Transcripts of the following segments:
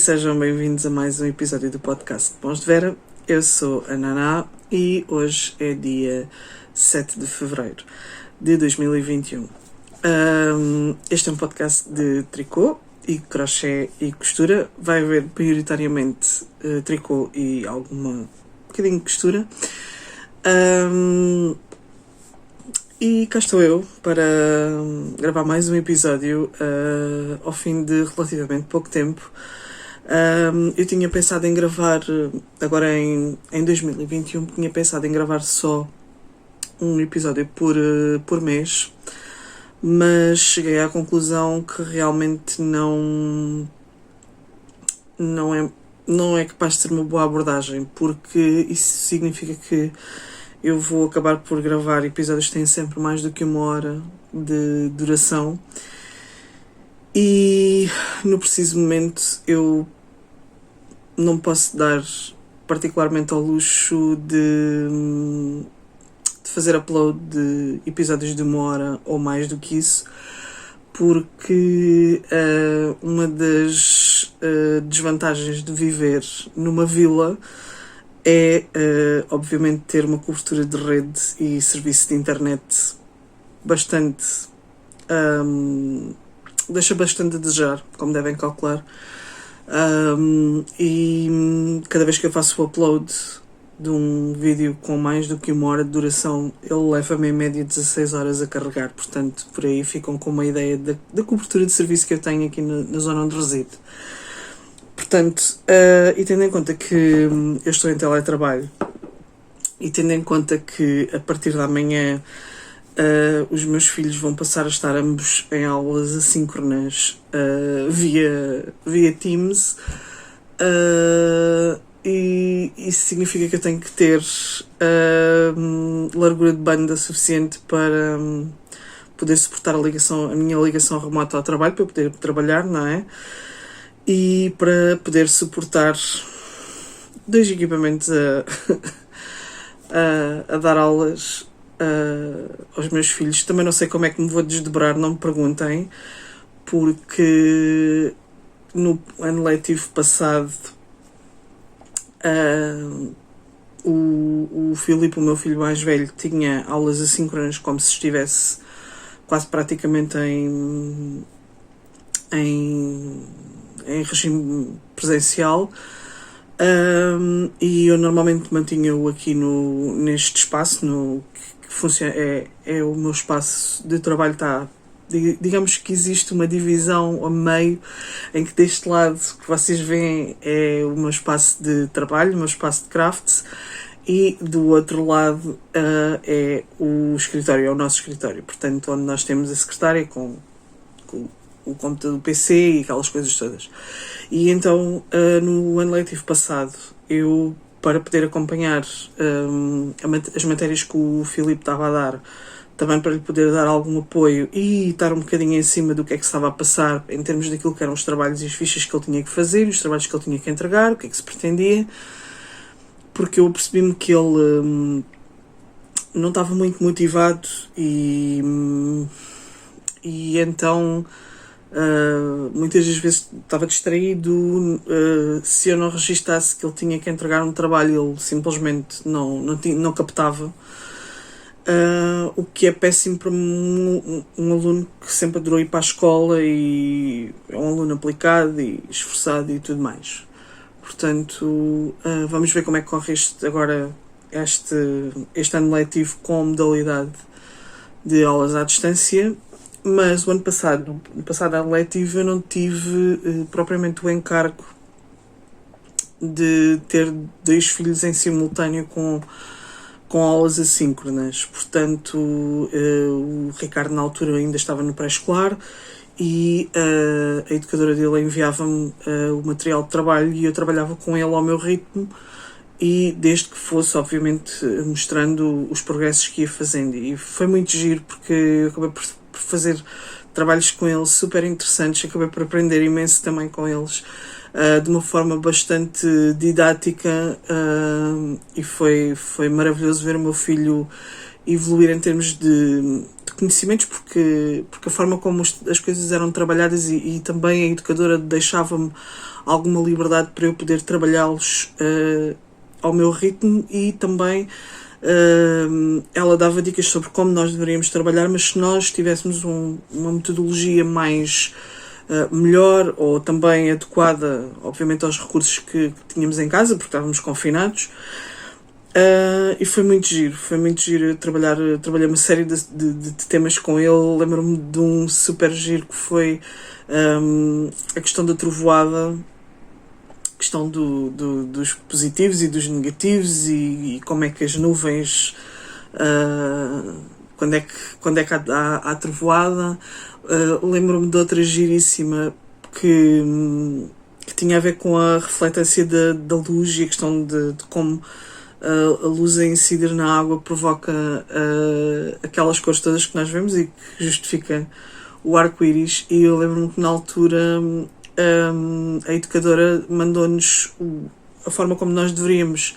sejam bem-vindos a mais um episódio do podcast Bons de Vera. Eu sou a Naná e hoje é dia 7 de fevereiro de 2021. Este é um podcast de tricô e crochê e costura. Vai haver prioritariamente tricô e um bocadinho de costura. E cá estou eu para gravar mais um episódio ao fim de relativamente pouco tempo. Eu tinha pensado em gravar, agora em 2021, tinha pensado em gravar só um episódio por mês, mas cheguei à conclusão que realmente não é capaz de ser uma boa abordagem, porque isso significa que eu vou acabar por gravar episódios que têm sempre mais do que 1 hora de duração e no preciso momento eu não posso dar particularmente ao luxo de fazer upload de episódios de 1 hora ou mais do que isso, porque uma das desvantagens de viver numa vila é, obviamente, ter uma cobertura de rede e serviço de internet bastante... deixa bastante a desejar, como devem calcular. E cada vez que eu faço o upload de um vídeo com mais do que 1 hora de duração, ele leva-me em média 16 horas a carregar. Portanto, por aí ficam com uma ideia da cobertura de serviço que eu tenho aqui na zona onde resido. Portanto, e tendo em conta que eu estou em teletrabalho e tendo em conta que a partir da manhã os meus filhos vão passar a estar ambos em aulas assíncronas via Teams, e isso significa que eu tenho que ter largura de banda suficiente para poder suportar a minha ligação remota ao trabalho, para eu poder trabalhar, não é? E para poder suportar 2 equipamentos a dar aulas aos meus filhos. Também não sei como é que me vou desdobrar, não me perguntem, porque no ano letivo passado o Filipe, o meu filho mais velho, tinha aulas assíncronas como se estivesse quase praticamente em regime presencial, e eu normalmente mantinha-o aqui neste espaço, que funciona, é o meu espaço de trabalho. Digamos que existe uma divisão a meio, em que deste lado que vocês veem é o meu espaço de trabalho, o meu espaço de crafts, e do outro lado é o escritório, é o nosso escritório, portanto, onde nós temos a secretária com o computador, o PC e aquelas coisas todas. E então, no ano letivo passado, eu, para poder acompanhar as matérias que o Filipe estava a dar, também para lhe poder dar algum apoio e estar um bocadinho em cima do que é que se estava a passar em termos daquilo que eram os trabalhos e as fichas que ele tinha que fazer, os trabalhos que ele tinha que entregar, o que é que se pretendia, porque eu percebi-me que ele não estava muito motivado e então muitas das vezes estava distraído. Se eu não registasse que ele tinha que entregar um trabalho, ele simplesmente não captava, o que é péssimo para um aluno que sempre adorou ir para a escola e é um aluno aplicado e esforçado e tudo mais. Portanto, vamos ver como é que corre este ano letivo com modalidade de aulas à distância. Mas no passado ano letivo, eu não tive propriamente o encargo de ter 2 filhos em simultâneo com aulas assíncronas. Portanto, o Ricardo na altura ainda estava no pré-escolar e a educadora dele enviava-me o material de trabalho e eu trabalhava com ele ao meu ritmo, e desde que fosse, obviamente, mostrando os progressos que ia fazendo. E foi muito giro, porque eu acabei por fazer trabalhos com eles super interessantes, acabei por aprender imenso também com eles, de uma forma bastante didática, e foi maravilhoso ver o meu filho evoluir em termos de conhecimentos, porque a forma como as coisas eram trabalhadas e também a educadora deixava-me alguma liberdade para eu poder trabalhá-los ao meu ritmo, e também ela dava dicas sobre como nós deveríamos trabalhar, mas se nós tivéssemos uma metodologia mais melhor, ou também adequada, obviamente, aos recursos que tínhamos em casa, porque estávamos confinados. E foi muito giro trabalhei uma série de temas com ele. Lembro-me de um super giro que foi a questão da trovoada, a questão dos positivos e dos negativos, e como é que as nuvens, quando é que há trovoada. Lembro-me de outra giríssima que tinha a ver com a refletância da luz e a questão de como a luz a incidir na água provoca aquelas cores todas que nós vemos e que justifica o arco-íris. E eu lembro-me que na altura a educadora mandou-nos a forma como nós deveríamos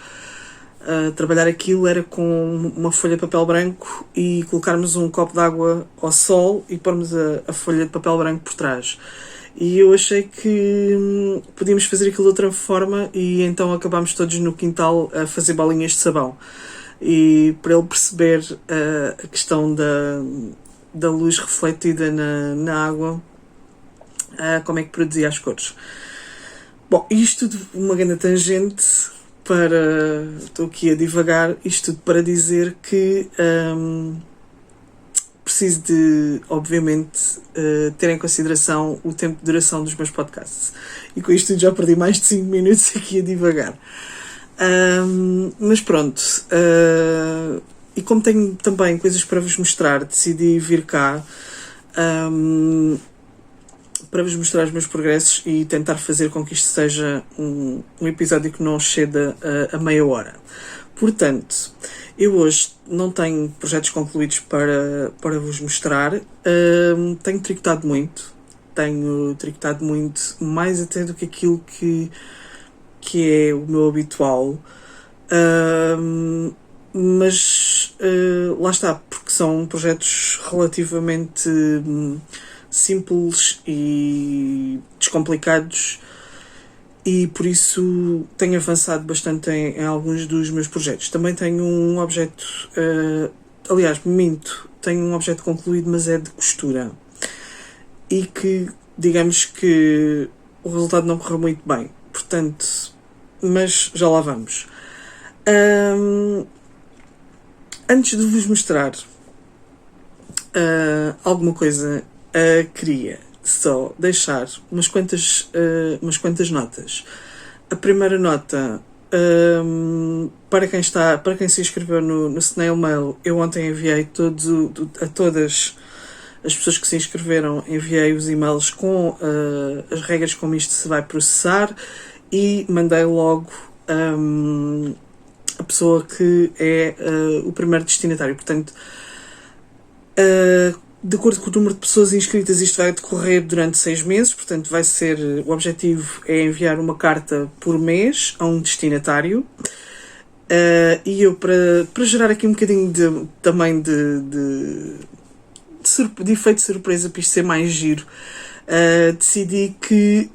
trabalhar aquilo era com uma folha de papel branco e colocarmos um copo de água ao sol e pormos a folha de papel branco por trás. E eu achei que podíamos fazer aquilo de outra forma, e então acabámos todos no quintal a fazer bolinhas de sabão. E para ele perceber a questão da luz refletida na água, como é que produzia as cores. Bom, isto tudo uma grande tangente para... Estou aqui a divagar. Isto tudo para dizer que preciso de, obviamente, ter em consideração o tempo de duração dos meus podcasts. E com isto já perdi mais de 5 minutos aqui a divagar. Mas pronto. E como tenho também coisas para vos mostrar, decidi vir cá para vos mostrar os meus progressos e tentar fazer com que isto seja um episódio que não exceda a meia hora. Portanto, eu hoje não tenho projetos concluídos para vos mostrar. Tenho tricotado muito, mais até do que aquilo que é o meu habitual. Mas lá está, porque são projetos relativamente simples e descomplicados, e por isso tenho avançado bastante em alguns dos meus projetos. Também tenho um objeto, aliás, tenho um objeto concluído, mas é de costura, e que, digamos que o resultado não correu muito bem, portanto, mas já lá vamos. Antes de vos mostrar alguma coisa, queria só deixar umas quantas notas. A primeira nota, para quem se inscreveu no Snail Mail, eu ontem enviei a todas as pessoas que se inscreveram, enviei os e-mails com as regras como isto se vai processar, e mandei logo a pessoa que é o primeiro destinatário. Portanto, de acordo com o número de pessoas inscritas, isto vai decorrer durante 6 meses, portanto o objetivo é enviar uma carta por mês a um destinatário, e eu, para gerar aqui um bocadinho também de efeito de surpresa, para isto ser mais giro, decidi que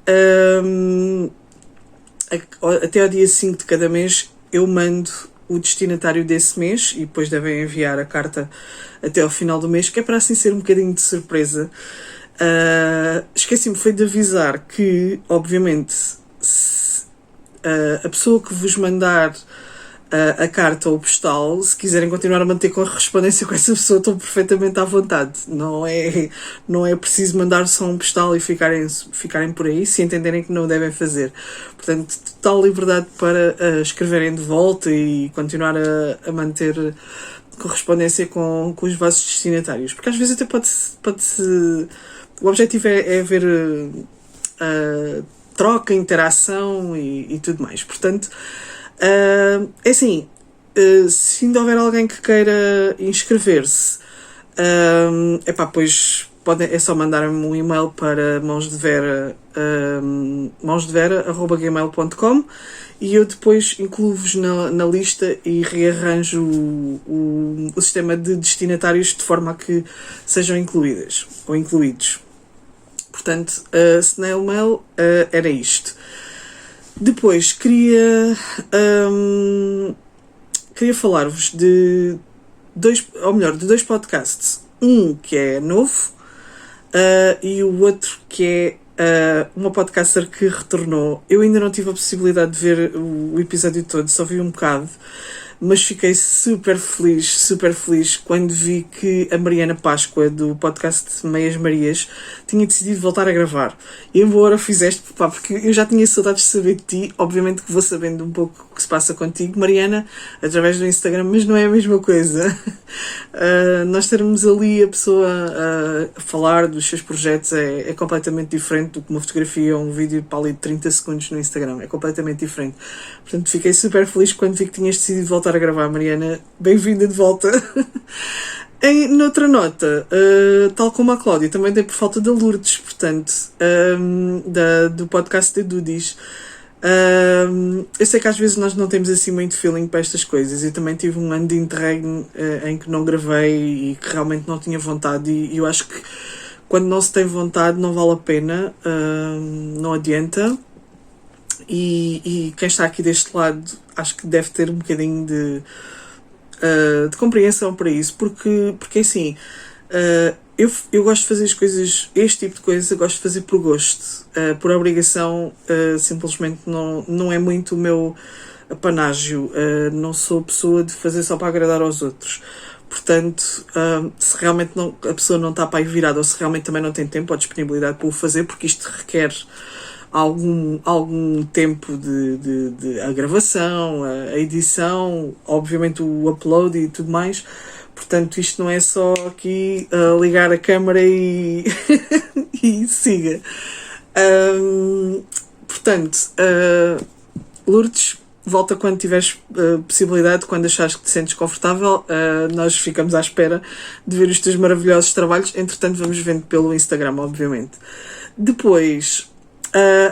até ao dia 5 de cada mês eu mando o destinatário desse mês, e depois devem enviar a carta até ao final do mês, que é para assim ser um bocadinho de surpresa. Esqueci-me foi de avisar que, obviamente, a pessoa que vos mandar a carta ou o postal, se quiserem continuar a manter correspondência com essa pessoa, estão perfeitamente à vontade. Não é preciso mandar só um postal e ficarem por aí, se entenderem que não o devem fazer. Portanto, total liberdade para escreverem de volta e continuar a manter correspondência com os vossos destinatários. Porque às vezes até pode-se... O objetivo é haver troca, interação e tudo mais. Portanto, é assim, se ainda houver alguém que queira inscrever-se, pois é só mandarem-me um e-mail para mãosdevera@gmail.com e eu depois incluo-vos na lista e rearranjo o sistema de destinatários de forma a que sejam incluídas ou incluídos. Portanto, Snail Mail era isto. Depois queria falar-vos de dois podcasts. Um que é novo e o outro que é uma podcaster que retornou. Eu ainda não tive a possibilidade de ver o episódio todo, só vi um bocado, mas fiquei super feliz quando vi que a Mariana Páscoa, do podcast Meias Marias, tinha decidido voltar a gravar. E embora fizeste, porque eu já tinha saudades de saber de ti, obviamente que vou sabendo um pouco o que se passa contigo, Mariana, através do Instagram, mas não é a mesma coisa. Nós termos ali a pessoa a falar dos seus projetos é completamente diferente do que uma fotografia ou um vídeo para ali de 30 segundos no Instagram. É completamente diferente. Portanto, fiquei super feliz quando vi que tinhas decidido voltar a gravar, Mariana. Bem-vinda de volta. Noutra nota, tal como a Cláudia, também dei por falta da Lourdes, portanto, do podcast de Dudis. Eu sei que às vezes nós não temos assim muito feeling para estas coisas. Eu também tive um ano de interregno em que não gravei e que realmente não tinha vontade, e eu acho que quando não se tem vontade não vale a pena, não adianta. E quem está aqui deste lado acho que deve ter um bocadinho de compreensão para isso, porque assim, eu gosto de fazer as coisas, este tipo de coisa, gosto de fazer por gosto, por obrigação, simplesmente não é muito o meu apanágio, não sou pessoa de fazer só para agradar aos outros. Portanto, se realmente a pessoa não está para aí virada, ou se realmente também não tem tempo ou disponibilidade para o fazer, porque isto requer algum tempo de a gravação, a edição, obviamente o upload e tudo mais. Portanto, isto não é só aqui ligar a câmara e, e siga. Portanto, Lourdes, volta quando tiveres possibilidade, quando achares que te sentes confortável. Nós ficamos à espera de ver os teus maravilhosos trabalhos. Entretanto, vamos vendo pelo Instagram, obviamente. Depois,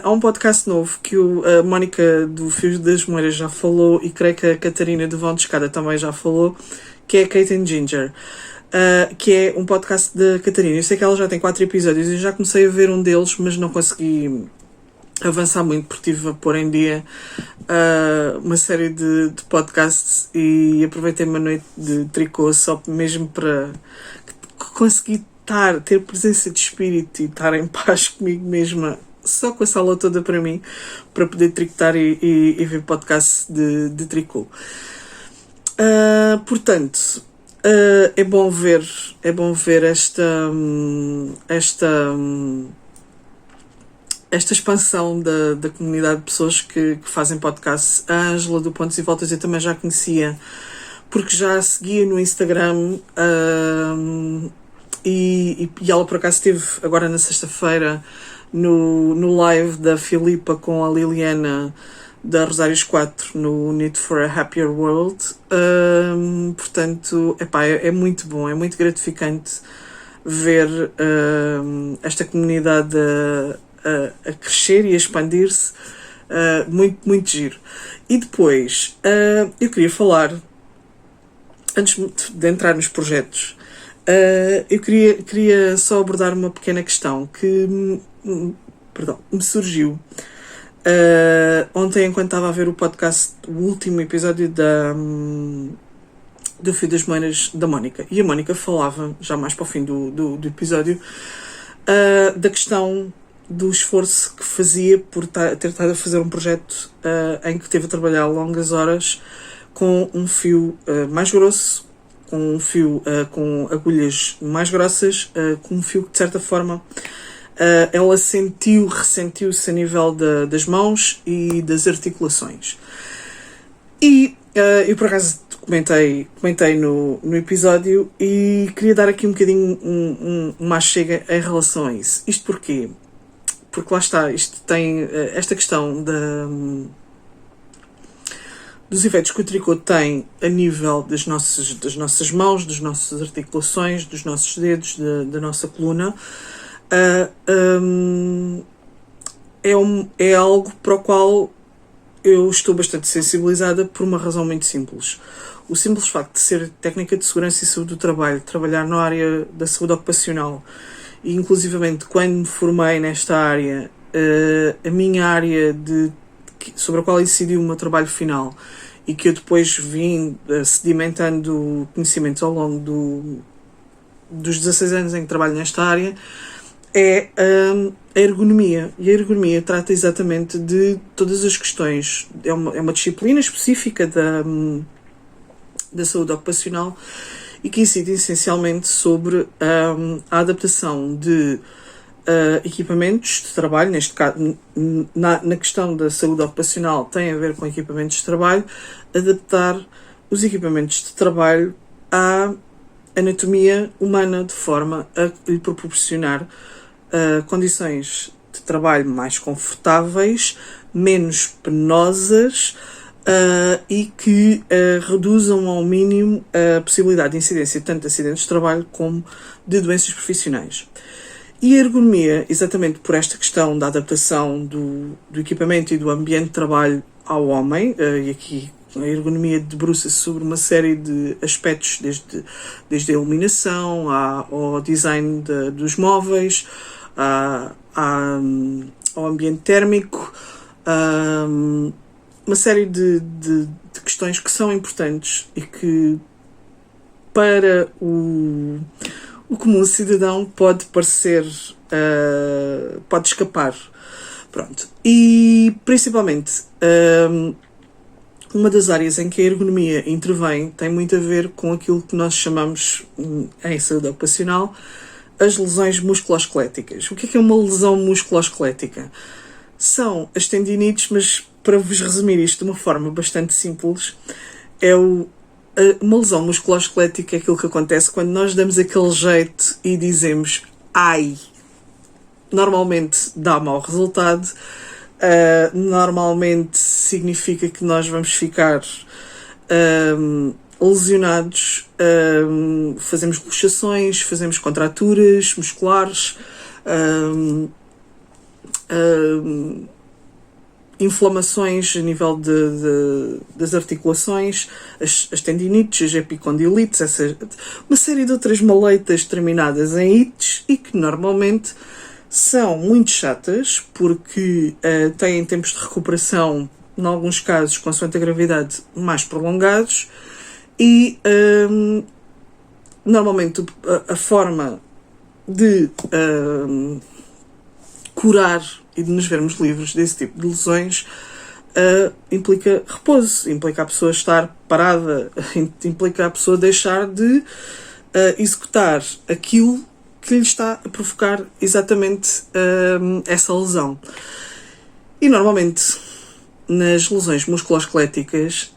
há um podcast novo que a Mónica do Fios das Moreiras já falou, e creio que a Catarina do Vão de Escada também já falou, que é Kate and Ginger, que é um podcast da Catarina. Eu sei que ela já tem 4 episódios, eu já comecei a ver um deles, mas não consegui avançar muito porque estive a pôr em dia uma série de podcasts, e aproveitei uma noite de tricô só mesmo para conseguir ter presença de espírito e estar em paz comigo mesma, só com a sala toda para mim, para poder tricotar e ver podcasts de tricô. Portanto, é bom ver esta expansão da comunidade de pessoas que fazem podcasts. A Ângela do Pontos e Voltas eu também já conhecia, porque já a seguia no Instagram, e ela por acaso esteve agora na sexta-feira no live da Filipa com a Liliana da Rosários 4 no Need for a Happier World. Portanto, é muito bom, é muito gratificante ver esta comunidade a crescer e a expandir-se. Muito giro. E depois, eu queria falar, antes de entrar nos projetos, eu queria só abordar uma pequena questão que me surgiu ontem, enquanto estava a ver o podcast, o último episódio do Fio das Moreiras da Mónica. E a Mónica falava, já mais para o fim do episódio, da questão do esforço que fazia por ter estado a fazer um projeto em que teve a trabalhar longas horas com um fio mais grosso, com um fio com agulhas mais grossas, com um fio que de certa forma ela ressentiu-se a nível das mãos e das articulações. E eu por acaso comentei no episódio, e queria dar aqui um bocadinho uma chega em relação a isso. Isto porquê? Porque lá está, isto tem esta questão dos efeitos que o tricô tem a nível das nossas mãos, das nossas articulações, dos nossos dedos, da nossa coluna, é algo para o qual eu estou bastante sensibilizada por uma razão muito simples. O simples facto de ser técnica de segurança e saúde do trabalho, trabalhar na área da saúde ocupacional, e inclusivamente quando me formei nesta área, a minha área sobre a qual incidi o meu trabalho final e que eu depois vim sedimentando conhecimentos ao longo dos 16 anos em que trabalho nesta área, é a ergonomia. E a ergonomia trata exatamente de todas as questões. É uma disciplina específica da saúde ocupacional e que incide essencialmente sobre a adaptação de equipamentos de trabalho. Neste caso, na questão da saúde ocupacional, tem a ver com equipamentos de trabalho, adaptar os equipamentos de trabalho à anatomia humana de forma a lhe proporcionar condições de trabalho mais confortáveis, menos penosas e que reduzam ao mínimo a possibilidade de incidência tanto de acidentes de trabalho como de doenças profissionais. E a ergonomia, exatamente por esta questão da adaptação do equipamento e do ambiente de trabalho ao homem, e aqui a ergonomia debruça-se sobre uma série de aspectos, desde a iluminação ao design dos móveis, ao ambiente térmico, uma série de questões que são importantes e que para o comum cidadão pode parecer, pode escapar. Pronto. E principalmente uma das áreas em que a ergonomia intervém tem muito a ver com aquilo que nós chamamos em saúde ocupacional as lesões musculoesqueléticas. O que é uma lesão musculoesquelética? São as tendinites, mas para vos resumir isto de uma forma bastante simples, uma lesão musculoesquelética é aquilo que acontece quando nós damos aquele jeito e dizemos ai. Normalmente dá mau resultado, normalmente significa que nós vamos ficar lesionados, fazemos luxações, fazemos contraturas musculares, inflamações a nível das articulações, as tendinites, as epicondilites, uma série de outras maleitas terminadas em ites e que normalmente são muito chatas porque têm tempos de recuperação, em alguns casos, consoante a gravidade, mais prolongados e normalmente a forma de curar e de nos vermos livres desse tipo de lesões implica repouso, implica a pessoa estar parada, implica a pessoa deixar de executar aquilo que lhe está a provocar exatamente essa lesão. E normalmente nas lesões musculoesqueléticas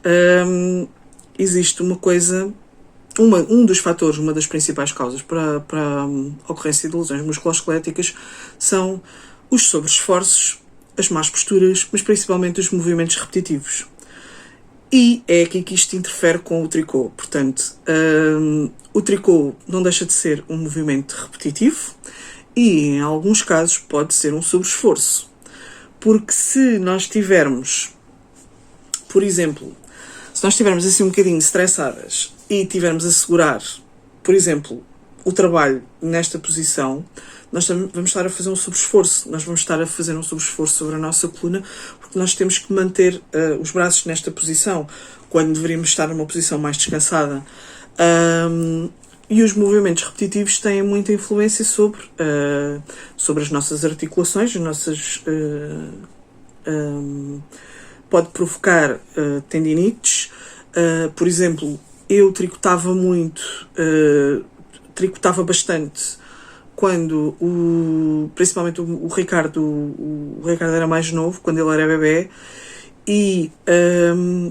existe uma coisa, um dos fatores, uma das principais causas para a ocorrência de lesões musculoesqueléticas são os sobreesforços, as más posturas, mas principalmente os movimentos repetitivos. E é aqui que isto interfere com o tricô. Portanto, o tricô não deixa de ser um movimento repetitivo e, em alguns casos, pode ser um sobreesforço. Porque se nós tivermos, por exemplo, se nós estivermos assim um bocadinho estressadas e tivermos a segurar, por exemplo, o trabalho nesta posição, nós vamos estar a fazer um sobreesforço. Nós vamos estar a fazer um sobreesforço sobre a nossa coluna porque nós temos que manter os braços nesta posição quando deveríamos estar numa posição mais descansada. E os movimentos repetitivos têm muita influência sobre as nossas articulações, pode provocar tendinites. Por exemplo, eu tricotava bastante quando principalmente o Ricardo era mais novo, quando ele era bebê, e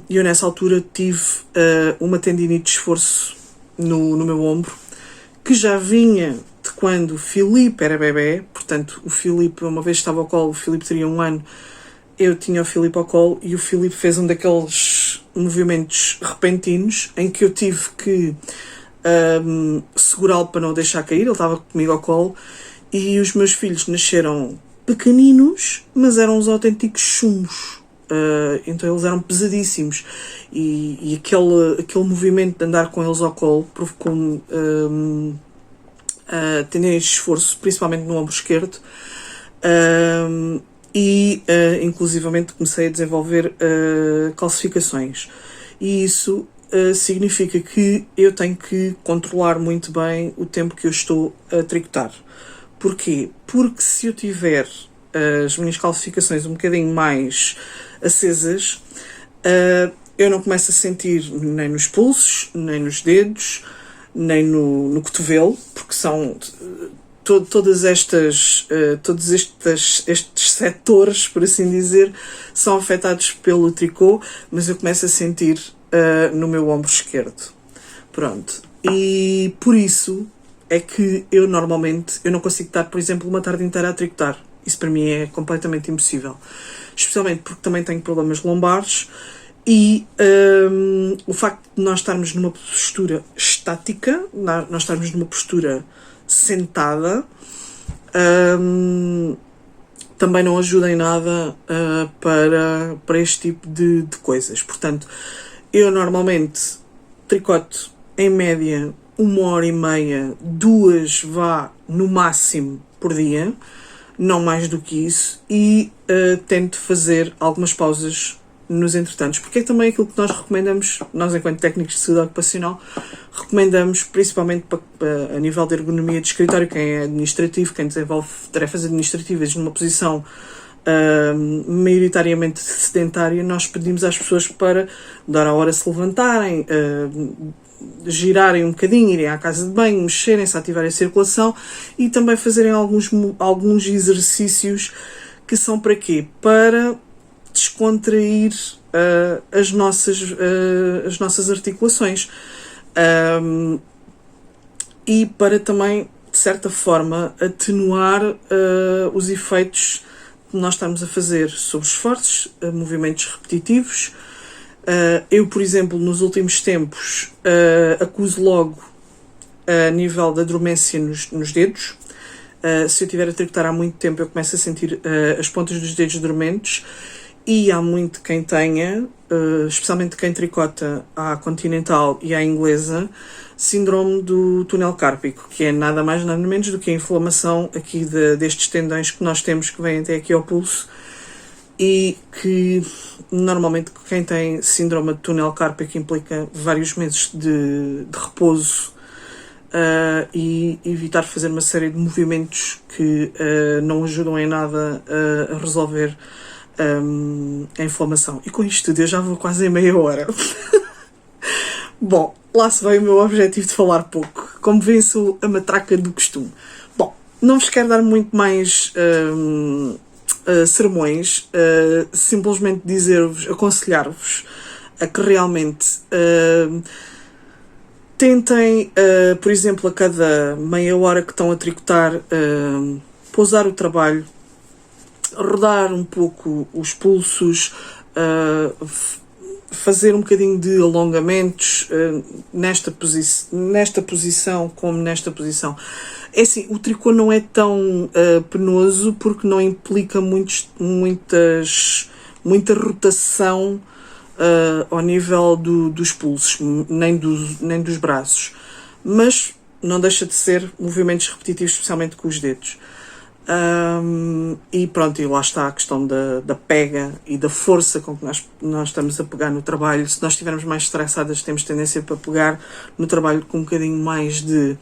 eu nessa altura tive uma tendinite de esforço no meu ombro, que já vinha de quando o Filipe era bebê. Portanto, o Filipe, uma vez estava ao colo, o Filipe teria 1 ano, eu tinha o Filipe ao colo, e o Filipe fez um daqueles movimentos repentinos em que eu tive que segurá-lo para não o deixar cair. Ele estava comigo ao colo e os meus filhos nasceram pequeninos, mas eram os autênticos chumbos. Então eles eram pesadíssimos e aquele movimento de andar com eles ao colo provocou-me tendência de esforço, principalmente no ombro esquerdo, inclusivamente comecei a desenvolver calcificações, e isso significa que eu tenho que controlar muito bem o tempo que eu estou a tricotar. Porquê? Porque se eu tiver as minhas calcificações um bocadinho mais acesas, eu não começo a sentir nem nos pulsos, nem nos dedos, nem no cotovelo, porque são todos estes setores, por assim dizer, são afetados pelo tricô, mas eu começo a sentir no meu ombro esquerdo. Pronto. E por isso é que eu normalmente não consigo estar, por exemplo, uma tarde inteira a tricotar. Isso para mim é completamente impossível. Especialmente porque também tenho problemas lombares e o facto de nós estarmos numa postura estática, nós estarmos numa postura sentada, também não ajuda em nada para este tipo de coisas. Portanto, eu normalmente tricoto em média 1h30, 2 vá no máximo por dia, não mais do que isso, e tento fazer algumas pausas nos entretantos, porque é também aquilo que nós recomendamos, nós enquanto técnicos de saúde ocupacional, recomendamos principalmente a nível de ergonomia de escritório, quem é administrativo, quem desenvolve tarefas administrativas numa posição maioritariamente sedentária, nós pedimos às pessoas para dar a hora se levantarem, girarem um bocadinho, irem à casa de banho, mexerem-se, ativarem a circulação e também fazerem alguns exercícios que são para quê? Para descontrair as nossas articulações e para também, de certa forma, atenuar os efeitos que nós estamos a fazer sobre esforços, movimentos repetitivos. Eu, por exemplo, nos últimos tempos acuso logo a nível da dormência nos dedos. Se eu estiver a tricotar há muito tempo, eu começo a sentir as pontas dos dedos dormentes, e há muito quem tenha, especialmente quem tricota à continental e à inglesa, síndrome do túnel cárpico, que é nada mais nada menos do que a inflamação aqui destes tendões que nós temos, que vêm até aqui ao pulso, e que normalmente quem tem síndrome de túnel cárpico implica vários meses de repouso e evitar fazer uma série de movimentos que não ajudam em nada a resolver a inflamação. E com isto tudo eu já vou quase em meia hora. Bom, lá se vai o meu objetivo de falar pouco. Como vêem, sou a matraca do costume. Bom, não vos quero dar muito mais sermões, simplesmente dizer-vos, aconselhar-vos a que realmente tentem, por exemplo, a cada meia hora que estão a tricotar, pousar o trabalho, rodar um pouco os pulsos, fazer um bocadinho de alongamentos nesta posição como nesta posição. É assim, o tricô não é tão penoso porque não implica muita rotação ao nível dos pulsos, nem dos braços. Mas não deixa de ser movimentos repetitivos, especialmente com os dedos. E pronto, e lá está a questão da pega e da força com que nós estamos a pegar no trabalho. Se nós estivermos mais estressadas, temos tendência para pegar no trabalho com um bocadinho mais de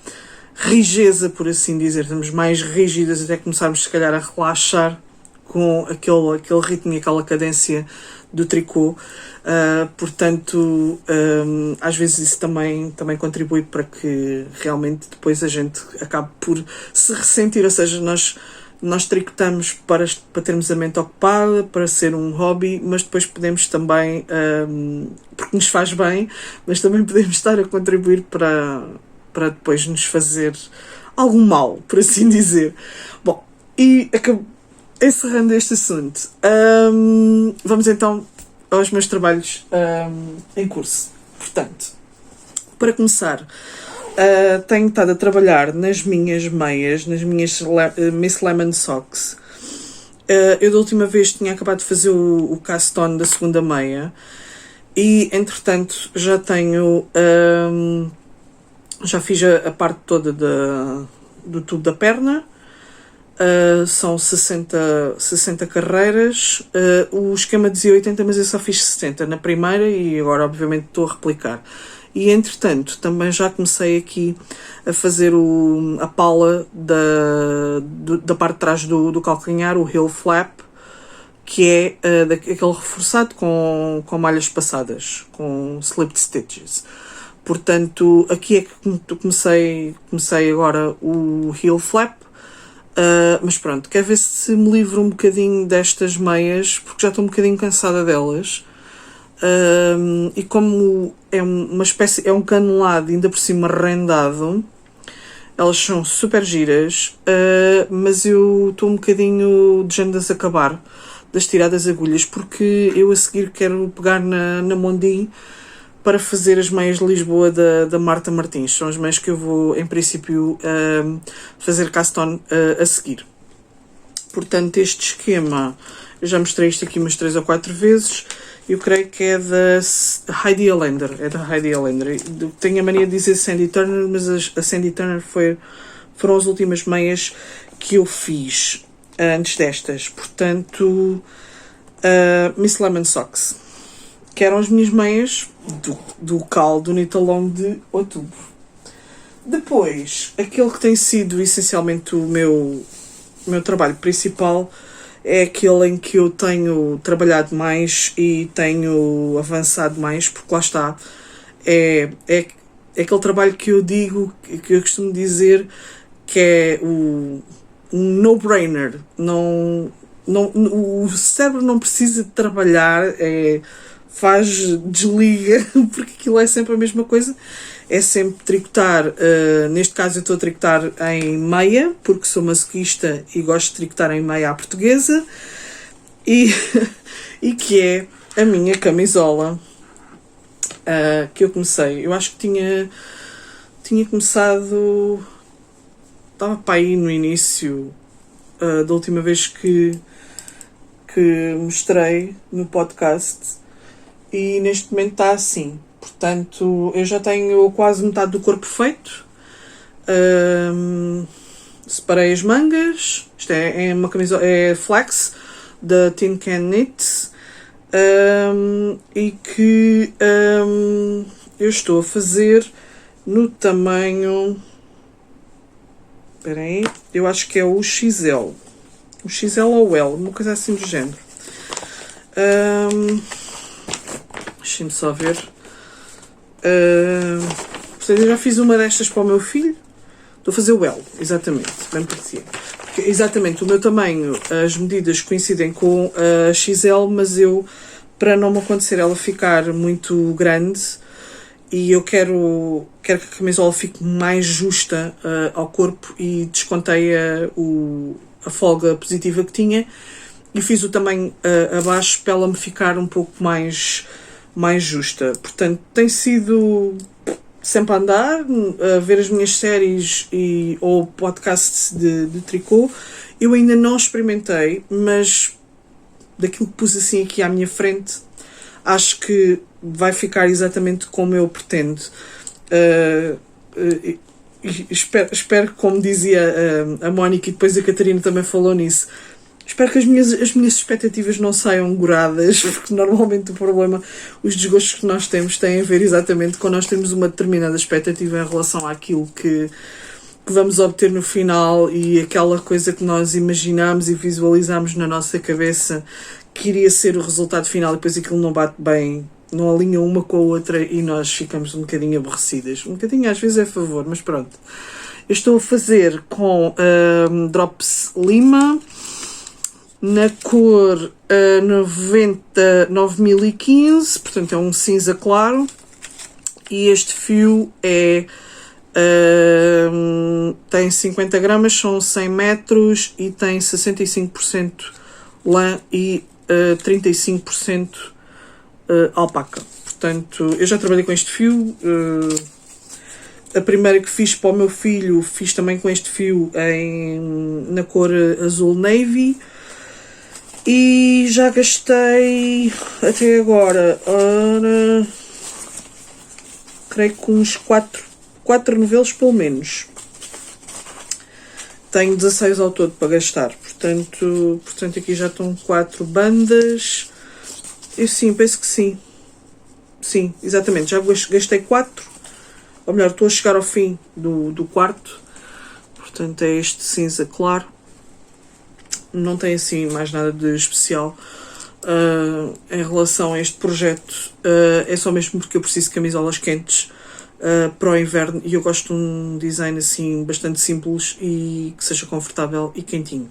rigidez, por assim dizer. Estamos mais rígidas até começarmos, se calhar, a relaxar com aquele ritmo e aquela cadência do tricô. Portanto, às vezes isso também contribui para que realmente depois a gente acabe por se ressentir, ou seja, nós tricotamos para termos a mente ocupada, para ser um hobby, mas depois podemos também, porque nos faz bem, mas também podemos estar a contribuir para depois nos fazer algum mal, por assim dizer. Bom, e encerrando este assunto, vamos então aos meus trabalhos em curso. Portanto, para começar, tenho estado a trabalhar nas minhas meias, nas minhas Miss Lemon Socks. Eu da última vez tinha acabado de fazer o cast on da segunda meia e, entretanto, já tenho... já fiz a parte toda do tubo da perna. São 60 carreiras. O esquema dizia 80, mas eu só fiz 60 na primeira e agora obviamente estou a replicar. E entretanto também já comecei aqui a fazer a pala da parte de trás do calcanhar, o heel flap, que é aquele reforçado com malhas passadas, com slipped stitches. Portanto, aqui é que comecei agora o heel flap. Mas pronto, quero ver se me livro um bocadinho destas meias, porque já estou um bocadinho cansada delas. E como é uma espécie, é um canelado ainda por cima rendado, elas são super giras, mas eu estou um bocadinho de género de acabar das tiradas agulhas, porque eu a seguir quero pegar na Mondi para fazer as meias de Lisboa da Marta Martins. São as meias que eu vou, em princípio, fazer cast on a seguir. Portanto, este esquema, eu já mostrei isto aqui umas 3 ou 4 vezes. Eu creio que é da Heidi Allender. É da Heidi Allender. Tenho a mania de dizer Sandy Turner, mas a Sandy Turner foram as últimas meias que eu fiz antes destas. Portanto, Miss Lemon Socks, que eram as minhas meias do Cal do Nitalong de outubro. Depois, aquele que tem sido essencialmente o meu trabalho principal é aquele em que eu tenho trabalhado mais e tenho avançado mais, porque lá está, é aquele trabalho que eu digo, que eu costumo dizer que é um no-brainer. O cérebro não precisa de trabalhar, desliga, porque aquilo é sempre a mesma coisa, é sempre tricotar. Neste caso eu estou a tricotar em meia, porque sou masoquista e gosto de tricotar em meia à portuguesa, e que é a minha camisola, que eu comecei, eu acho que tinha começado, estava para aí no início da última vez que mostrei no podcast. E neste momento está assim. Portanto, eu já tenho quase metade do corpo feito. Separei as mangas. Isto é uma camisola, é flex da Tin Can Knits. E que eu estou a fazer no tamanho... Espera aí. Eu acho que é o XL. O XL ou o L. Uma coisa assim do género. Deixem-me só ver. Portanto, eu já fiz uma destas para o meu filho. Estou a fazer o L, exatamente. Bem parecia. Porque, exatamente, o meu tamanho, as medidas coincidem com a XL, mas eu, para não me acontecer ela ficar muito grande, e eu quero que a camisola fique mais justa ao corpo, e descontei a folga positiva que tinha, e fiz o tamanho abaixo para ela me ficar um pouco mais justa. Portanto, tem sido sempre a andar, a ver as minhas séries ou podcasts de tricô. Eu ainda não experimentei, mas daquilo que pus assim aqui à minha frente, acho que vai ficar exatamente como eu pretendo. Espero que, como dizia a Mónica, e depois a Catarina também falou nisso, espero que as minhas expectativas não saiam goradas, porque normalmente o problema, os desgostos que nós temos têm a ver exatamente com nós termos uma determinada expectativa em relação àquilo que vamos obter no final, e aquela coisa que nós imaginamos e visualizamos na nossa cabeça que iria ser o resultado final, e depois aquilo não bate bem, não alinha uma com a outra, e nós ficamos um bocadinho aborrecidas. Um bocadinho às vezes é a favor, mas pronto. Eu estou a fazer com Drops Lima, na cor 9015, portanto é um cinza claro, e este fio tem 50 gramas, são 100 metros, e tem 65% lã e 35% alpaca. Portanto, eu já trabalhei com este fio. A primeira que fiz para o meu filho, fiz também com este fio na cor azul navy. E já gastei até agora, creio que uns 4 novelos pelo menos. Tenho 16 ao todo para gastar, portanto aqui já estão 4 bandas. Eu sim, penso que sim. Sim, exatamente, já gastei 4. Ou melhor, estou a chegar ao fim do quarto. Portanto é este cinza claro. Não tem assim mais nada de especial em relação a este projeto. É só mesmo porque eu preciso de camisolas quentes para o inverno e eu gosto de um design assim bastante simples e que seja confortável e quentinho.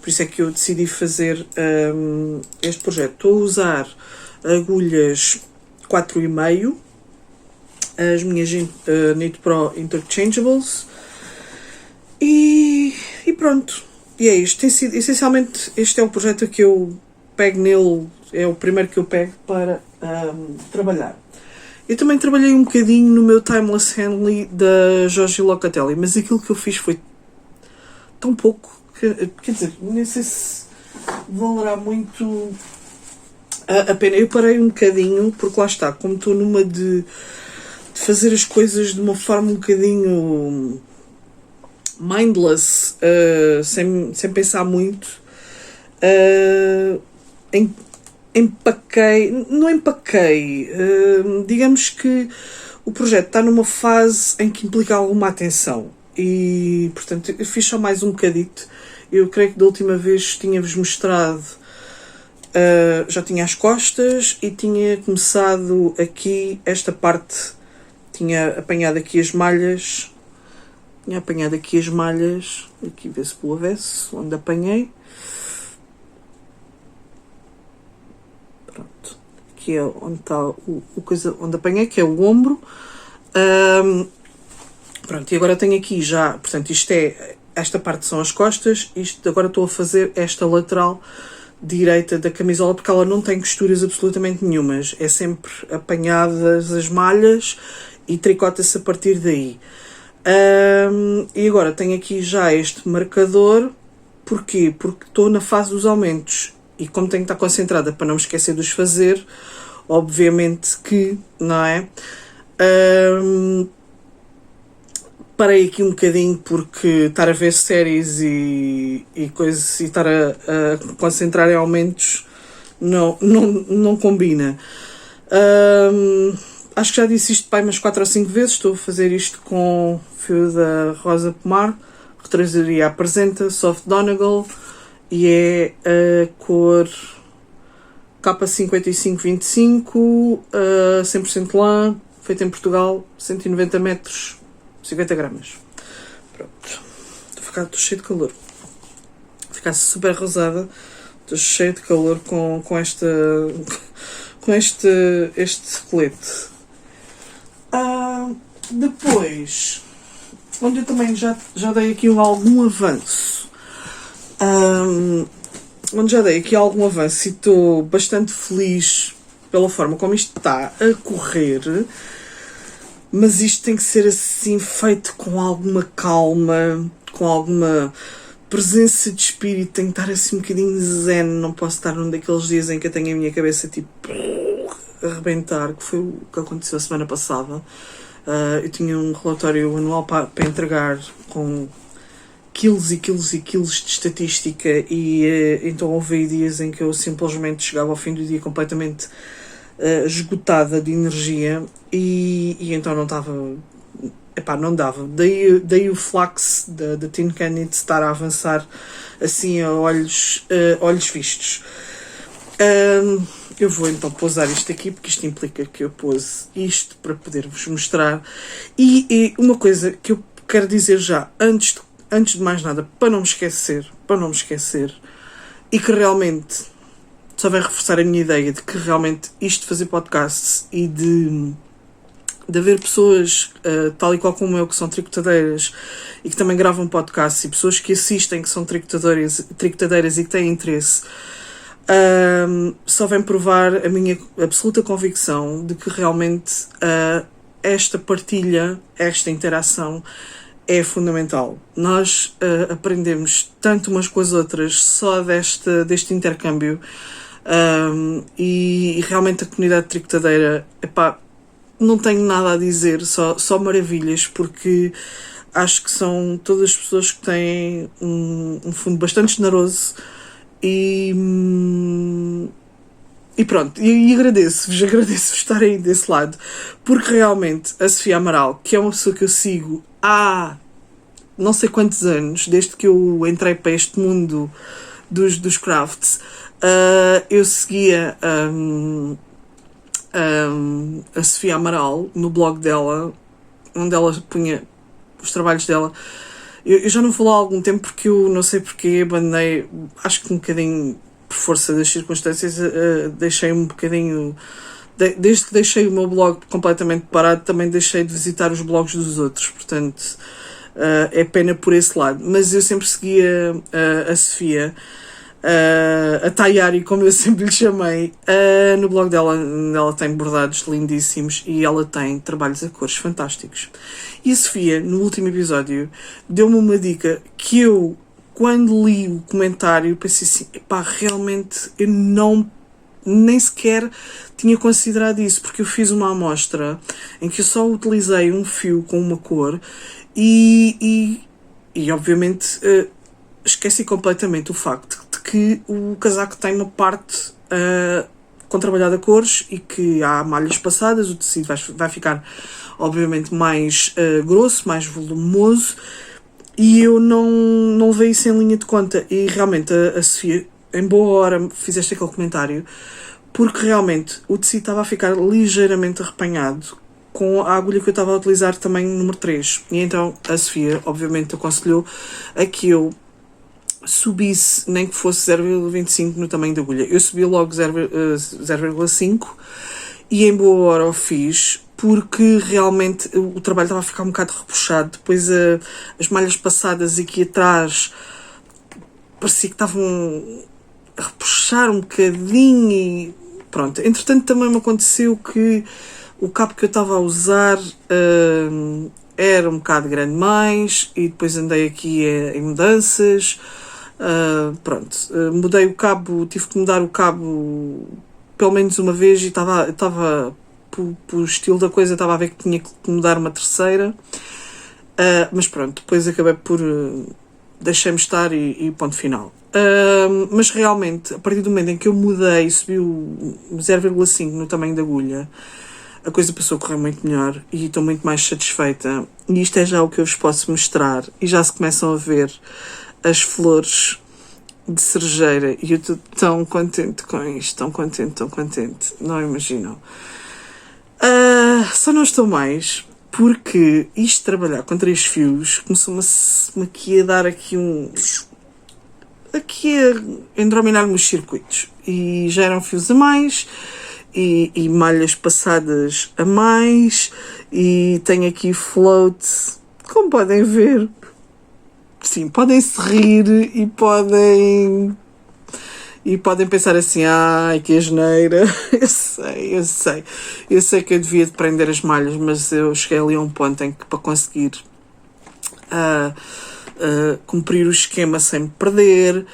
Por isso é que eu decidi fazer este projeto. Estou a usar agulhas 4,5, as minhas Knit Pro Interchangeables e pronto. E é isto. Tem sido, essencialmente, este é o projeto que eu pego nele, é o primeiro que eu pego para trabalhar. Eu também trabalhei um bocadinho no meu Timeless Handley da Giorgio Locatelli, mas aquilo que eu fiz foi tão pouco que, quer dizer, nem sei se valerá muito a pena. Eu parei um bocadinho, porque lá está, como estou numa de fazer as coisas de uma forma um bocadinho mindless, sem pensar muito, empaquei, digamos que o projeto está numa fase em que implica alguma atenção e, portanto, eu fiz só mais um bocadito. Eu creio que da última vez tinha-vos mostrado, já tinha as costas e tinha começado aqui esta parte, tinha apanhado aqui as malhas, aqui vê-se pelo avesso, onde apanhei. Pronto. Aqui é onde está onde apanhei, que é o ombro. Pronto, e agora tenho aqui já, portanto, esta parte são as costas, agora estou a fazer esta lateral direita da camisola, porque ela não tem costuras absolutamente nenhumas. É sempre apanhadas as malhas e tricota-se a partir daí. E agora tenho aqui já este marcador. Porquê? Porque estou na fase dos aumentos e como tenho que estar concentrada para não me esquecer de os fazer, obviamente que, não é? Parei aqui um bocadinho porque estar a ver séries e coisas e estar a concentrar em aumentos não combina. Acho que já disse isto pai umas 4 ou 5 vezes. Estou a fazer isto com fio da Rosa Pomar, retrosaria apresenta, Soft Donegal, e é a cor K5525, 100% lã, feita em Portugal, 190 metros, 50 gramas. Pronto. Estou cheio de calor. Vou ficar super rosada. Estou cheio de calor com este colete. Depois, onde eu também já dei aqui algum avanço. Onde já dei aqui algum avanço e estou bastante feliz pela forma como isto está a correr, mas isto tem que ser assim feito com alguma calma, com alguma presença de espírito, tem que estar assim um bocadinho zen, não posso estar num daqueles dias em que eu tenho a minha cabeça tipo a arrebentar, que foi o que aconteceu a semana passada. Eu tinha um relatório anual para entregar com quilos e quilos e quilos de estatística e então houve dias em que eu simplesmente chegava ao fim do dia completamente esgotada de energia e então não estava, não dava. Daí o flax da Tin Can de estar a avançar assim a olhos vistos. Eu vou então pousar isto aqui, porque isto implica que eu pose isto para poder-vos mostrar. E uma coisa que eu quero dizer já, antes de mais nada, para não me esquecer, e que realmente só vai reforçar a minha ideia de que realmente isto de fazer podcasts e de haver pessoas tal e qual como eu que são tricotadeiras e que também gravam podcasts e pessoas que assistem que são tricotadeiras e que têm interesse só vem provar a minha absoluta convicção de que realmente esta partilha, esta interação é fundamental. Nós aprendemos tanto umas com as outras só deste intercâmbio, e realmente a comunidade tricotadeira, epá, não tenho nada a dizer, só maravilhas, porque acho que são todas pessoas que têm um fundo bastante generoso e pronto, e agradeço-vos estarem desse lado, porque realmente a Sofia Amaral, que é uma pessoa que eu sigo há não sei quantos anos, desde que eu entrei para este mundo dos crafts, eu seguia a Sofia Amaral no blog dela, onde ela punha os trabalhos dela. Eu já não vou lá há algum tempo porque eu não sei porque abandonei, acho que um bocadinho por força das circunstâncias, deixei um bocadinho, desde que deixei o meu blog completamente parado, também deixei de visitar os blogs dos outros, portanto é pena por esse lado, mas eu sempre seguia a Sofia, a Tayari, como eu sempre lhe chamei, no blog dela. Ela tem bordados lindíssimos e ela tem trabalhos a cores fantásticos. E a Sofia, no último episódio, deu-me uma dica que eu, quando li o comentário, pensei assim, epá, realmente eu nem sequer tinha considerado isso, porque eu fiz uma amostra em que eu só utilizei um fio com uma cor e obviamente esqueci completamente o facto de que o casaco tem uma parte com trabalhado a cores e que há malhas passadas, o tecido vai ficar obviamente mais grosso, mais volumoso, e eu não levei isso em linha de conta, e realmente a Sofia, em boa hora, fizeste aquele comentário, porque realmente o tecido estava a ficar ligeiramente arrepanhado com a agulha que eu estava a utilizar também número 3, e então a Sofia obviamente aconselhou a que eu subisse, nem que fosse 0,25 no tamanho da agulha. Eu subi logo 0,5 e em boa hora o fiz, porque realmente o trabalho estava a ficar um bocado repuxado. Depois as malhas passadas aqui atrás parecia que estavam a repuxar um bocadinho e pronto. Entretanto também me aconteceu que o cabo que eu estava a usar era um bocado grande mais, e depois andei aqui em mudanças. Mudei o cabo, tive que mudar o cabo pelo menos uma vez, e estava pelo estilo da coisa, estava a ver que tinha que mudar uma terceira, mas pronto, depois acabei por deixei-me estar e ponto final. Mas realmente, a partir do momento em que eu mudei e subi o 0,5 no tamanho da agulha, a coisa passou a correr muito melhor e estou muito mais satisfeita, e isto é já o que eu vos posso mostrar, e já se começam a ver as flores de cerejeira e eu estou tão contente com isto, tão contente, não imaginam. Só não estou mais porque isto de trabalhar com 3 fios começou-me aqui a dar aqui a endrominar-me os circuitos, e já eram fios a mais e malhas passadas a mais, e tenho aqui float, como podem ver. Sim, podem se rir e podem pensar assim, ai, que asneira. Eu sei que eu devia de prender as malhas, mas eu cheguei ali a um ponto em que, para conseguir cumprir o esquema sem me perder,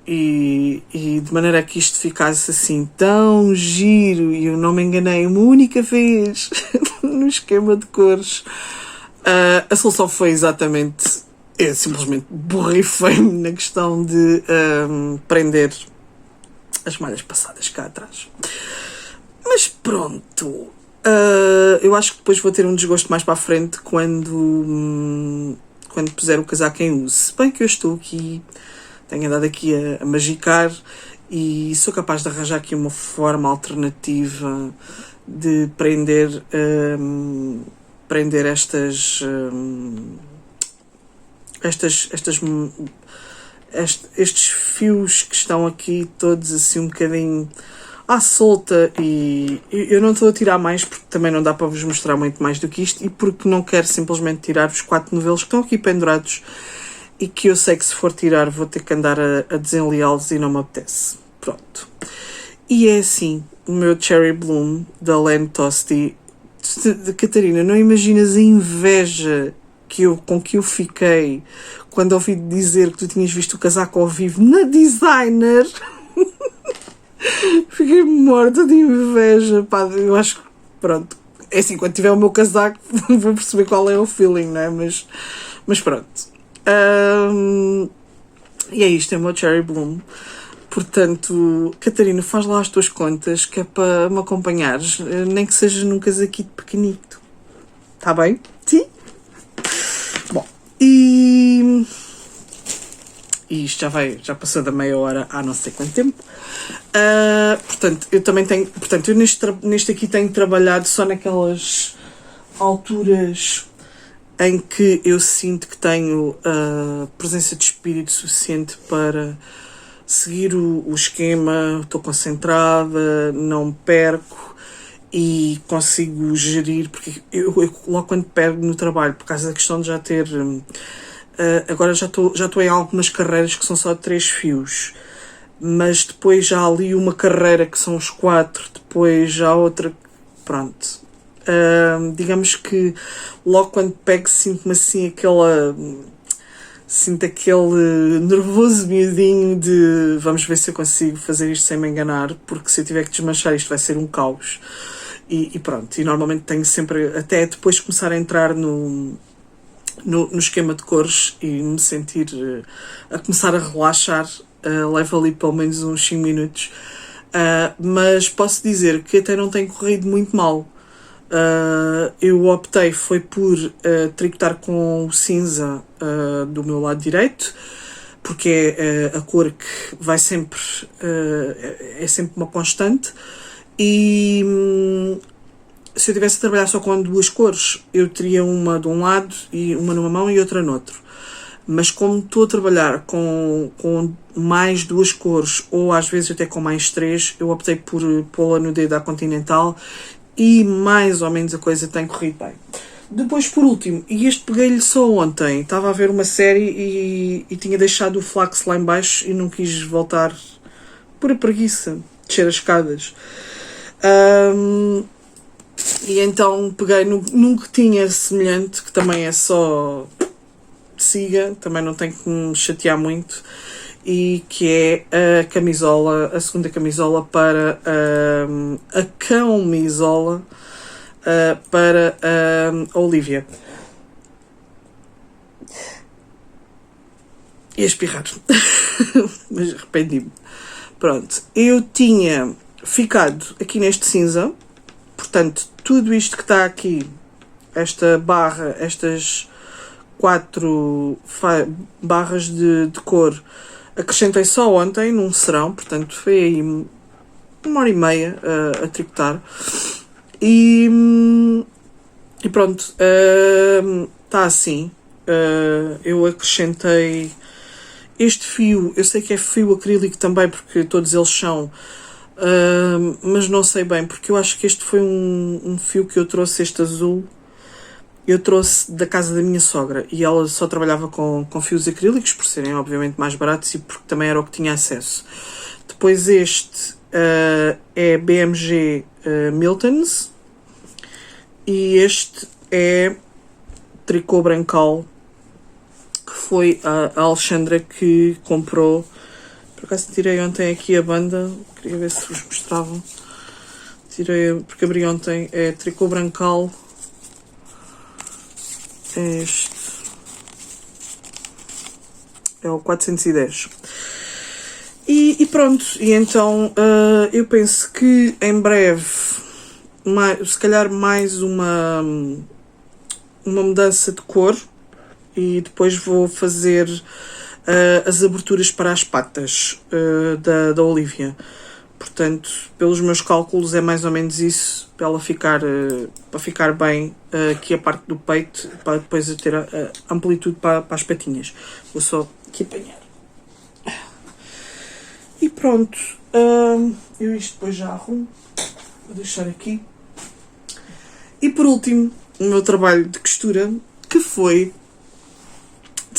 e de maneira que isto ficasse assim tão giro, e eu não me enganei uma única vez no esquema de cores, a solução foi exatamente, eu simplesmente borrifei-me na questão de prender as malhas passadas cá atrás. Mas pronto, eu acho que depois vou ter um desgosto mais para a frente quando puser o casaco em uso. Se bem que eu estou aqui, tenho andado aqui a magicar, e sou capaz de arranjar aqui uma forma alternativa de prender estes fios que estão aqui todos assim um bocadinho à solta, e eu não estou a tirar mais porque também não dá para vos mostrar muito mais do que isto, e porque não quero simplesmente tirar os 4 novelos que estão aqui pendurados e que eu sei que se for tirar vou ter que andar a desenliá-los e não me apetece. Pronto. E é assim, o meu Cherry Bloom da Len Toasty. Catarina, não imaginas a inveja com que eu fiquei quando ouvi dizer que tu tinhas visto o casaco ao vivo na Designer. Fiquei morta de inveja, pá, eu acho que, pronto, é assim, quando tiver o meu casaco vou perceber qual é o feeling, não é? Mas pronto. E é isto, é o meu Cherry Bloom. Portanto, Catarina, faz lá as tuas contas, que é para me acompanhares, nem que seja num casaquito pequenito. Está bem? Sim? Bom, e isto já passou da meia hora há não sei quanto tempo. Portanto, eu também tenho. Portanto, eu neste aqui tenho trabalhado só naquelas alturas em que eu sinto que tenho presença de espírito suficiente para seguir o esquema, estou concentrada, não me perco e consigo gerir, porque eu logo quando perco no trabalho, por causa da questão de já ter... agora já estou em algumas carreiras que são só 3 fios, mas depois já há ali uma carreira que são os 4, depois já há outra... Pronto. Digamos que logo quando pego sinto-me assim sinto aquele nervoso miudinho de vamos ver se eu consigo fazer isto sem me enganar, porque se eu tiver que desmanchar isto vai ser um caos. E pronto, e normalmente tenho sempre, até depois de começar a entrar no esquema de cores e me sentir, a começar a relaxar, leva ali pelo menos uns 5 minutos. Mas posso dizer que até não tem corrido muito mal. Eu optei foi por tricotar com o cinza do meu lado direito, porque é a cor que vai sempre, é sempre uma constante, e se eu tivesse a trabalhar só com 2 cores, eu teria uma de um lado e uma numa mão e outra no outro. Mas como estou a trabalhar com mais 2 cores, ou às vezes até com mais 3, eu optei por pô-la no dedo à Continental e mais ou menos a coisa tem corrido bem. Depois, por último, e este peguei-lhe só ontem, estava a ver uma série e tinha deixado o flax lá em baixo e não quis voltar por a preguiça, descer as escadas. E então peguei num que tinha semelhante, que também é só siga, também não tenho que me chatear muito, e que é a camisola, a segunda camisola para a camisola para a Olivia. Ia espirrar, mas arrependi-me. Pronto, eu tinha ficado aqui neste cinza, portanto, tudo isto que está aqui, esta barra, estas 4 barras de cor, acrescentei só ontem num serão, portanto foi aí 1h30 a tricotar. E pronto, está assim. Eu acrescentei este fio, eu sei que é fio acrílico também, porque todos eles são, mas não sei bem, porque eu acho que este foi um fio que eu trouxe, este azul. Eu trouxe da casa da minha sogra e ela só trabalhava com fios acrílicos, por serem obviamente mais baratos e porque também era o que tinha acesso. Depois este é BMG Miltons e este é tricô brancal, que foi a Alexandra que comprou. Por acaso tirei ontem aqui a banda, queria ver se vos mostrava. Tirei, porque abri ontem, é tricô brancal. Este é o 410 e pronto, e então eu penso que em breve se calhar mais uma mudança de cor e depois vou fazer as aberturas para as patas da Olivia. Portanto, pelos meus cálculos é mais ou menos isso, para ela ficar, para ficar bem aqui a parte do peito, para depois ter a amplitude para as patinhas. Vou só aqui apanhar. E pronto, eu isto depois já arrumo, vou deixar aqui. E por último, o meu trabalho de costura, que foi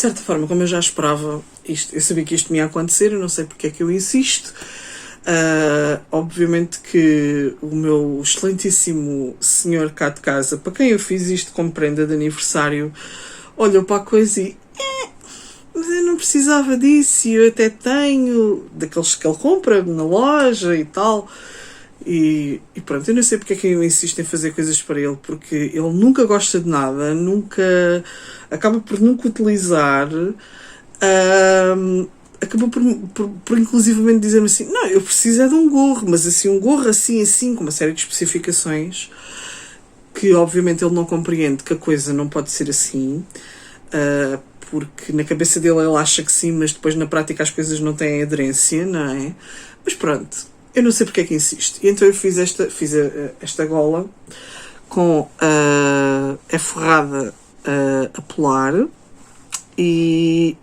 de certa forma, como eu já esperava, eu sabia que isto me ia acontecer, eu não sei porque é que eu insisto. Obviamente que o meu excelentíssimo senhor cá de casa, para quem eu fiz isto como prenda de aniversário, olhou para a coisa e mas eu não precisava disso, e eu até tenho daqueles que ele compra na loja e tal. E pronto, eu não sei porque é que eu insisto em fazer coisas para ele, porque ele nunca gosta de nada, nunca acaba por nunca utilizar, acabou por inclusivamente dizer-me assim, não, eu preciso é de um gorro, mas assim, um gorro assim, com uma série de especificações, que obviamente ele não compreende que a coisa não pode ser assim, porque na cabeça dele ele acha que sim, mas depois na prática as coisas não têm aderência, não é? Mas pronto, eu não sei porque é que insisto. E então eu fiz esta gola com a forrada a polar e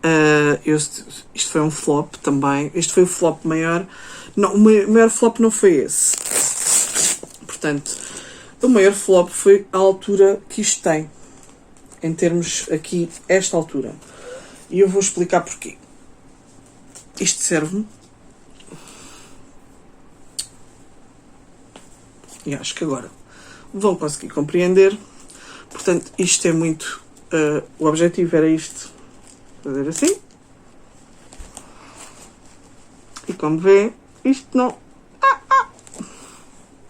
isto foi um flop também. Este foi o flop maior. Não, o maior flop não foi esse. Portanto, o maior flop foi a altura que isto tem. Em termos aqui, esta altura. E eu vou explicar porquê. Isto serve-me. E acho que agora vão conseguir compreender. Portanto, isto é muito... o objetivo era isto. Fazer assim. E como vê, isto não...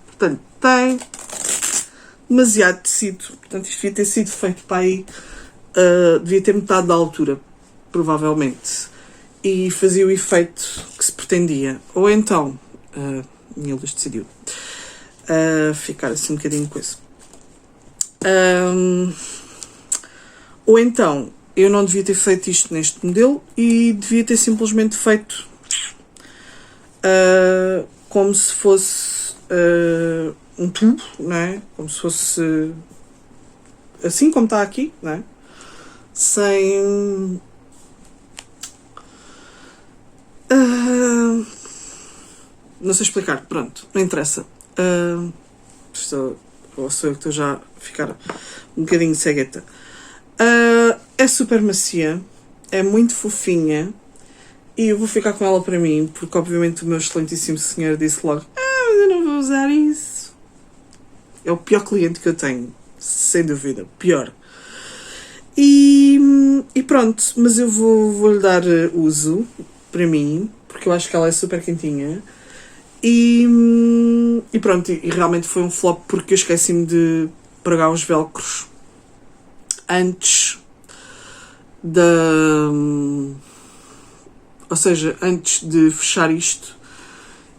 Portanto, tem demasiado tecido. Portanto, isto devia ter sido feito para aí... devia ter metade da altura, provavelmente. E fazia o efeito que se pretendia. Ou então... minha luz decidiu... ficar assim um bocadinho coisa. Ou então, eu não devia ter feito isto neste modelo e devia ter simplesmente feito como se fosse um tubo, não é? Como se fosse assim como está aqui, não é? Sem... não sei explicar, pronto, não interessa. Sou eu que estou já a ficar um bocadinho cegueta. É super macia, é muito fofinha e eu vou ficar com ela para mim, porque obviamente o meu excelentíssimo senhor disse logo: mas eu não vou usar isso. É o pior cliente que eu tenho, sem dúvida, pior. E pronto, mas eu vou-lhe dar uso para mim, porque eu acho que ela é super quentinha. E pronto, e realmente foi um flop porque eu esqueci-me de pregar os velcros antes ou seja, antes de fechar isto,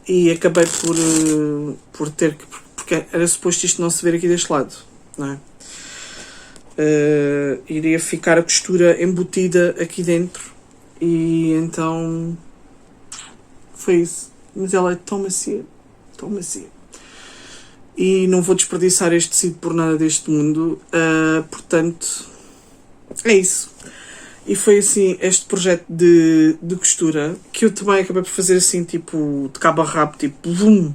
e acabei por ter que, porque era suposto isto não se ver aqui deste lado, não é? Iria ficar a costura embutida aqui dentro e então foi isso. Mas ela é tão macia, e não vou desperdiçar este tecido por nada deste mundo, portanto é isso. E foi assim este projeto de costura que eu também acabei por fazer assim, tipo de cabo a rabo, tipo vum.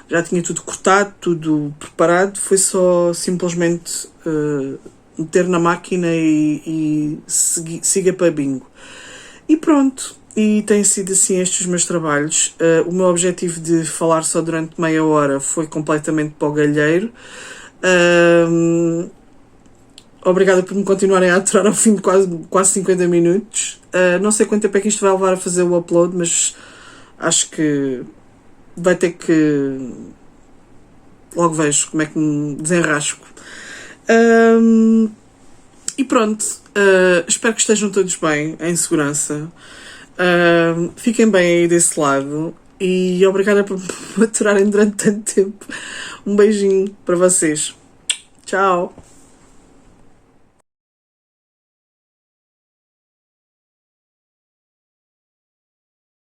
Já tinha tudo cortado, tudo preparado, foi só simplesmente meter na máquina e siga para bingo. E pronto, e têm sido assim estes os meus trabalhos. O meu objetivo de falar só durante meia hora foi completamente para o galheiro. Obrigada por me continuarem a aturar ao fim de quase 50 minutos. Não sei quanto tempo é que isto vai levar a fazer o upload, mas acho que vai ter que... Logo vejo como é que me desenrasco. E pronto, espero que estejam todos bem, em segurança. Fiquem bem aí desse lado e obrigada por me aturarem durante tanto tempo. Um beijinho para vocês. Tchau!